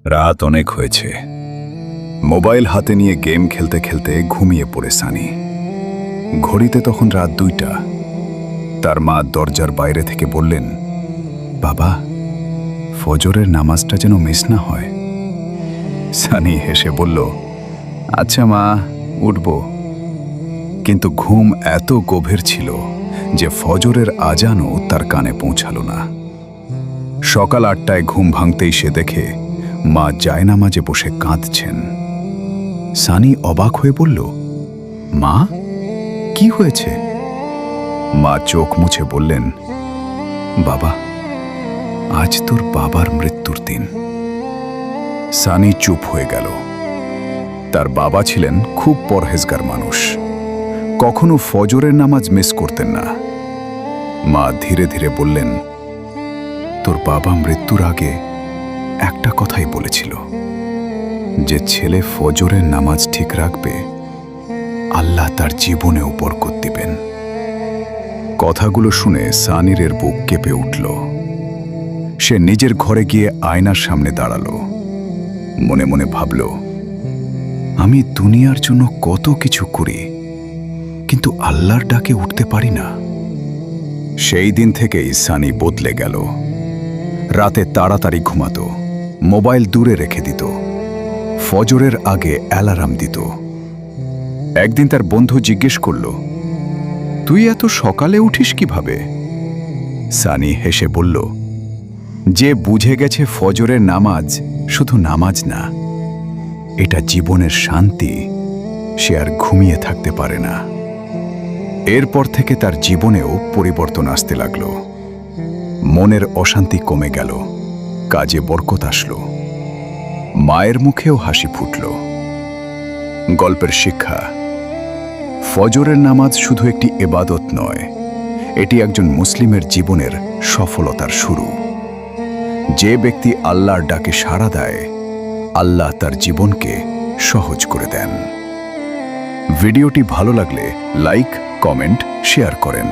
রাত অনেক হয়েছে। মোবাইল হাতে নিয়ে গেম খেলতে খেলতে ঘুমিয়ে পড়ে সানি। ঘড়িতে তখন রাত 2টা। তার মা দরজার বাইরে থেকে বললেন, বাবা, ফজরের নামাজটা যেন মিস না হয়। সানি হেসে বলল, আচ্ছা মা, উঠব। কিন্তু ঘুম এত গভীর ছিল যে ফজরের আজানও তার কানে পৌঁছালো না। সকাল 8টায় ঘুম ভাঙতেই সে দেখে মা জায়নামাজে বসে কাঁদছেন। সানি অবাক হয়ে বলল, মা, কি হয়েছে? মা চোখ মুছে বললেন, বাবা, আজ তোর বাবার মৃত্যুর দিন। সানি চুপ হয়ে গেল। তার বাবা ছিলেন খুব পরহেজগার মানুষ, কখনো ফজরের নামাজ মিস করতেন না। মা ধীরে ধীরে বললেন, তোর বাবা মৃত্যুর আগে একটা কথাই বলেছিল, যে ছেলে ফজরের নামাজ ঠিক রাখবে, আল্লাহ তার জীবনেও বরকত দিবেন। কথাগুলো শুনে সানিরের বুক কেঁপে উঠল। সে নিজের ঘরে গিয়ে আয়নার সামনে দাঁড়ালো। মনে মনে ভাবল, আমি দুনিয়ার জন্য কত কিছু করি, কিন্তু আল্লাহর ডাকে উঠতে পারি না। সেই দিন থেকেই সানি বদলে গেল। রাতে তাড়াতাড়ি ঘুমাতো, মোবাইল দূরে রেখে দিত, ফজরের আগে অ্যালার্ম দিত। একদিন তার বন্ধু জিজ্ঞেস করল, তুই এত সকালে উঠিস কিভাবে? সানি হেসে বলল, যে বুঝে গেছে ফজরের নামাজ শুধু নামাজ না, এটা জীবনের শান্তি, সে আর ঘুমিয়ে থাকতে পারে না। এরপর থেকে তার জীবনেও পরিবর্তন আসতে লাগল। মনের অশান্তি কমে গেল, কাজে বরকত আসলো, মায়ের মুখেও হাসি ফুটল। গল্পের শিক্ষা: ফজরের নামাজ শুধু একটি ইবাদত নয়, এটি একজন মুসলিমের জীবনের সফলতার শুরু। যে ব্যক্তি আল্লাহর ডাকে সাড়া দেয়, আল্লাহ তার জীবনকে সহজ করে দেন। ভিডিওটি ভালো লাগলে লাইক, কমেন্ট, শেয়ার করেন।